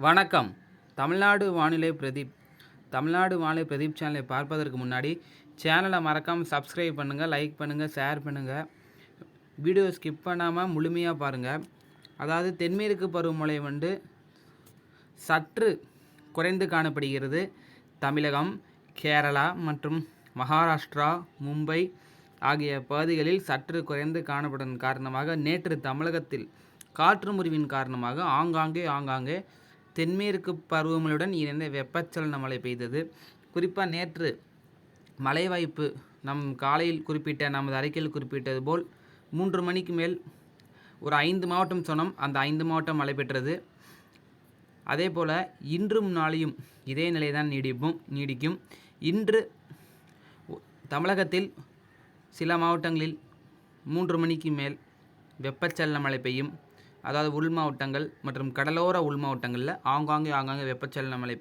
வணக்கம். தமிழ்நாடு வானிலை பிரதீப். தமிழ்நாடு வானிலை பிரதீப் சேனலை பார்ப்பதற்கு முன்னாடி சேனலை மறக்காமல் சப்ஸ்கிரைப் பண்ணுங்கள், லைக் பண்ணுங்கள், ஷேர் பண்ணுங்கள். வீடியோ ஸ்கிப் பண்ணாமல் முழுமையாக பாருங்கள். அதாவது தென்மேற்கு பருவமழை சற்று குறைந்து காணப்படுகிறது. தமிழகம், கேரளா மற்றும் மகாராஷ்டிரா, மும்பை ஆகிய பகுதிகளில் சற்று குறைந்து காணப்படும் காரணமாக நேற்று தமிழகத்தில் காற்று முறிவின் காரணமாக ஆங்காங்கே தென்மேற்கு பருவமழையுடன் இணைந்த வெப்பச்சலன மழை பெய்தது. குறிப்பாக நேற்று மழை வாய்ப்பு காலையில் நமது அறிக்கையில் குறிப்பிட்டது போல் 3 மணிக்கு மேல் ஒரு 5 மாவட்டம் சொன்னோம். அந்த 5 மாவட்டம் மழை பெற்றது. அதே போல் இன்றும் நாளையும் இதே நிலைதான் நீடிக்கும். இன்று தமிழகத்தில் சில மாவட்டங்களில் 3 மணிக்கு மேல் வெப்பச்சலன மழை பெய்யும். அதாவது உள் மாவட்டங்கள் மற்றும் கடலோர உள் மாவட்டங்களில் ஆங்காங்கே வெப்பச்சலன மழை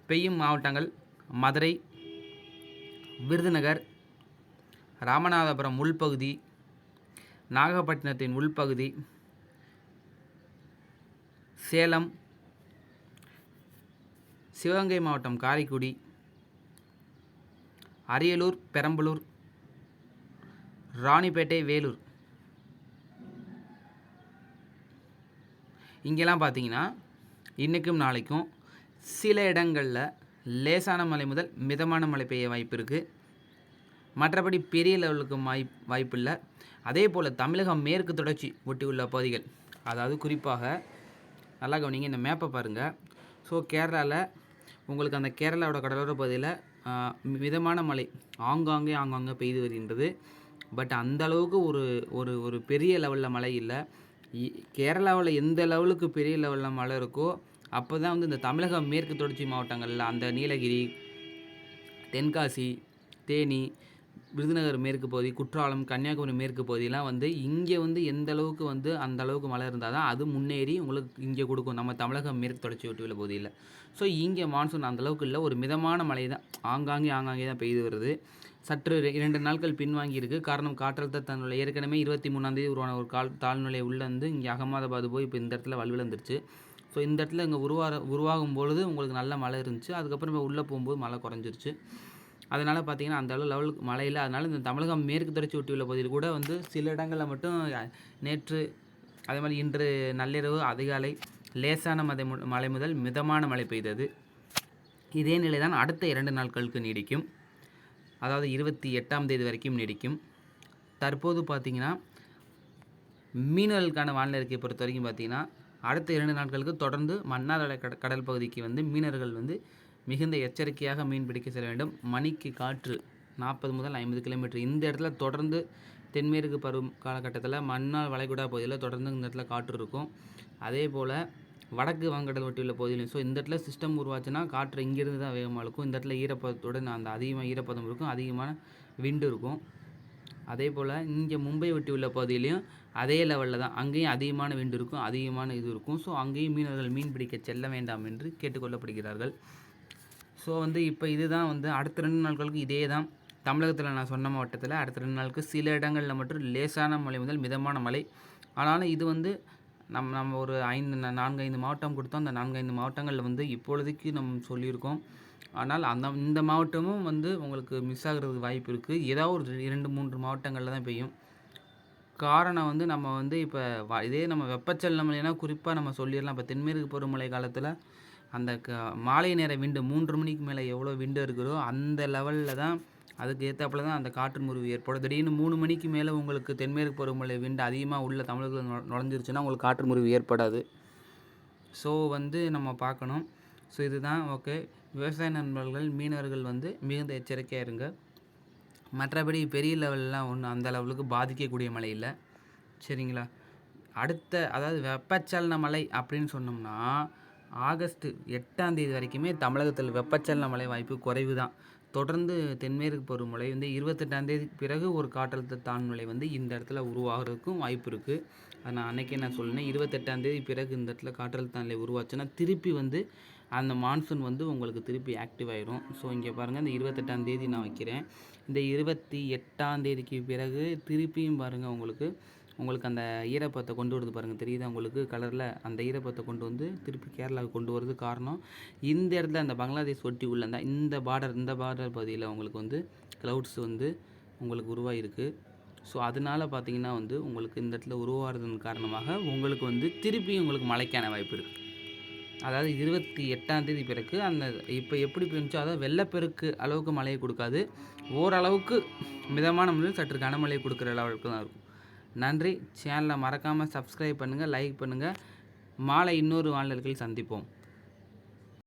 பெய்யும் மாவட்டங்கள் மதுரை, விருதுநகர், ராமநாதபுரம் உள்பகுதி, நாகப்பட்டினத்தின் உள்பகுதி, சேலம், சிவகங்கை மாவட்டம் காரைக்குடி, அரியலூர், பெரம்பலூர், ராணிப்பேட்டை, வேலூர் இங்கெல்லாம் பார்த்தீங்கன்னா இன்றைக்கும் நாளைக்கும் சில இடங்களில் லேசான மழை முதல் மிதமான மழை பெய்ய வாய்ப்பு இருக்குது. மற்றபடி பெரிய லெவலுக்கு வாய்ப்பு இல்லை. அதே போல் தமிழகம் மேற்கு தொடர்ச்சி ஒட்டி உள்ள பகுதிகள், அதாவது குறிப்பாக நல்லா கவனிங்க, இந்த மேப்பை பாருங்கள். ஸோ கேரளாவில் உங்களுக்கு அந்த கேரளாவோட கடலோர பகுதியில் மிதமான மழை ஆங்காங்கே பெய்து வருகின்றது. பட் அந்த அளவுக்கு ஒரு பெரிய லெவலில் மழை இல்லை. கேரளாவில் எந்த லெவலுக்கு பெரிய லெவலில் மழை இருக்கோ அப்போ தான் இந்த தமிழக மேற்கு தொடர்ச்சி மாவட்டங்களில் அந்த நீலகிரி, தென்காசி, தேனி, விருதுநகர் மேற்கு பகுதி, குற்றாலம், கன்னியாகுமரி மேற்கு பகுதியெலாம் இங்கே எந்த அளவுக்கு அந்த அளவுக்கு மழை இருந்தால் தான் அது முன்னேறி உங்களுக்கு இங்கே கொடுக்கும், நம்ம தமிழக மேற்கு தொடர்ச்சி ஒட்டி உள்ள பகுதியில். ஸோ இங்கே மான்சூன் அந்தளவுக்கு இல்லை, ஒரு மிதமான மழை தான் ஆங்காங்கே தான் பெய்து வருது. சற்று 2 நாட்கள் பின்வாங்கி இருக்குது. காரணம் காற்றழுத்த தாழ்நிலை ஏற்கனவே 23ஆம் உருவான ஒரு தாழ்நிலை உள்ளே இங்கே அகமதாபாத் போய் இப்போ இந்த இடத்துல வலுவிழந்துருச்சு. ஸோ இந்த இடத்துல இங்கே உருவாகும் பொழுது உங்களுக்கு நல்ல மழை இருந்துச்சு. அதுக்கப்புறம் இப்போ உள்ளே போகும்போது மழை குறைஞ்சிருச்சு. அதனால் பார்த்தீங்கன்னா அந்த லெவலுக்கு மழை இல்லை. அதனால் இந்த தமிழகம் மேற்கு தொடர்ச்சி ஒட்டியுள்ள பகுதியில் கூட சில இடங்களில் மட்டும் நேற்று அதே மாதிரி இன்று நள்ளிரவு அதிகாலை லேசான மழை முதல் மிதமான மழை பெய்தது. இதே நிலை தான் அடுத்த 2 நாட்களுக்கு நீடிக்கும். அதாவது 28ஆம் தேதி வரைக்கும் நீடிக்கும். தற்போது பார்த்திங்கன்னா மீனவர்களுக்கான வானிலை அறிக்கையை பொறுத்த வரைக்கும் பார்த்திங்கன்னா அடுத்த 2 நாட்களுக்கு தொடர்ந்து மன்னார் கடல் பகுதிக்கு மீனவர்கள் மிகுந்த எச்சரிக்கையாக மீன் பிடிக்க செல்ல வேண்டும். மணிக்கு காற்று 40 முதல் 50 கிலோமீட்டர். இந்த இடத்துல தொடர்ந்து தென்மேற்கு பருவ காலகட்டத்தில் மன்னார் வளைகுடா பகுதியில் தொடர்ந்து இந்த இடத்துல காற்று இருக்கும். அதே போல் வடக்கு வங்கடல் ஒட்டியுள்ள பகுதியிலும். ஸோ இந்த இடத்துல சிஸ்டம் உருவாச்சுன்னா காற்று இங்கேருந்து தான் வேகமாக இருக்கும். இந்த இடத்துல ஈரப்பதத்துடன் அந்த அதிகமாக ஈரப்பதம் இருக்கும், அதிகமான விண்டு இருக்கும். அதே போல் இங்கே மும்பை ஒட்டி உள்ள பகுதியிலையும் அதே லெவலில் தான், அங்கேயும் அதிகமான விண்டு இருக்கும், அதிகமான இது இருக்கும். ஸோ அங்கேயும் மீனவர்கள் மீன் பிடிக்க செல்ல வேண்டாம் என்று கேட்டுக்கொள்ளப்படுகிறார்கள். ஸோ இப்போ இதுதான் அடுத்த 2 நாட்களுக்கு இதே தான். தமிழகத்தில் நான் சொன்ன மாவட்டத்தில் அடுத்த 2 நாளுக்கு சில இடங்களில் மட்டும் லேசான மழை முதல் மிதமான மழை. ஆனாலும் இது நம்ம ஒரு 4-5 மாவட்டம் கொடுத்தோம். அந்த 4-5 மாவட்டங்களில் இப்பொழுதைக்கு நம்ம சொல்லியிருக்கோம். ஆனால் இந்த மாவட்டமும் உங்களுக்கு மிஸ் ஆகிறதுக்கு வாய்ப்பு இருக்குது. ஏதாவது ஒரு 2-3 மாவட்டங்களில் தான் பெய்யும். காரணம் நம்ம இப்போ இதே நம்ம வெப்பச்சலன மழைனா குறிப்பாக நம்ம சொல்லிடலாம். இப்போ தென்மேற்கு பருவமழை காலத்தில் அந்த மாலை நேர விண்டு 3 மணிக்கு மேலே எவ்வளோ விண்டு இருக்குதோ அந்த லெவலில் தான், அதுக்கு ஏற்றாப்புல தான் அந்த காற்று முறிவு ஏற்படும். திடீர்னு 3 மணிக்கு மேலே உங்களுக்கு தென்மேற்கு பருவமழை விண்டு அதிகமாக உள்ள தமிழகத்தில் நுழைஞ்சிருச்சுன்னா உங்களுக்கு காற்று முறிவு ஏற்படாது. ஸோ நம்ம பார்க்கணும். ஸோ இதுதான் ஓகே. விவசாய நண்பர்கள், மீனவர்கள் மிகுந்த எச்சரிக்கையாக இருங்க. மற்றபடி பெரிய லெவல்லாம் ஒன்றும் அந்த லெவலுக்கு பாதிக்கக்கூடிய மழை இல்லை, சரிங்களா? அதாவது வெப்பச்சலன மழை அப்படின்னு சொன்னோம்னா ஆகஸ்ட் 8ஆம் தேதி வரைக்குமே தமிழகத்தில் வெப்பச்சலன மழை வாய்ப்பு குறைவு தான். தொடர்ந்து தென்மேற்கு பருவமழை 28ஆம் தேதி பிறகு ஒரு காற்றழுத்த தாழ்நிலை இந்த இடத்துல உருவாகிறதுக்கும் வாய்ப்பு இருக்குது. அது நான் அன்றைக்கே சொன்னேன். 28ஆம் தேதி பிறகு இந்த இடத்துல காற்றழுத்த தாழ்நிலை உருவாச்சுன்னா திருப்பி அந்த மான்சூன் உங்களுக்கு திருப்பி ஆக்டிவ் ஆகிடும். ஸோ இங்கே பாருங்கள், இந்த 28ஆம் தேதி நான் வைக்கிறேன். இந்த 28ஆம் தேதிக்கு பிறகு திருப்பியும் பாருங்கள் உங்களுக்கு உங்களுக்கு அந்த ஈரப்பதத்தை கொண்டு வருது பாருங்கள், தெரியுதா உங்களுக்கு கலரில்? அந்த ஈரப்பதத்தை கொண்டு வந்து திருப்பி கேரளாவுக்கு கொண்டு வரது காரணம் இந்த இடத்துல அந்த பங்களாதேஷ் ஒட்டி உள்ள இந்த பார்டர் பகுதியில் உங்களுக்கு வந்து க்ளவுட்ஸ் வந்து உங்களுக்கு உருவாகிருக்கு. ஸோ அதனால் பார்த்திங்கன்னா வந்து உங்களுக்கு இந்த இடத்துல உருவாகிறதன் காரணமாக உங்களுக்கு வந்து திருப்பி உங்களுக்கு மழைக்கான வாய்ப்பு இருக்குது. அதாவது 28ஆம் தேதி பிறகு அந்த இப்போ எப்படி இருந்துச்சோ அதாவது வெள்ளப்பெருக்கு அளவுக்கு மழையை கொடுக்காது, ஓரளவுக்கு மிதமான முறையில் சற்று கனமழை கொடுக்குற அளவுக்கு தான் இருக்கும். நன்றி. சேனலை மறக்காமல் சப்ஸ்கிரைப் பண்ணுங்கள், லைக் பண்ணுங்கள். மாலை இன்னொரு வானிலைகளில் சந்திப்போம்.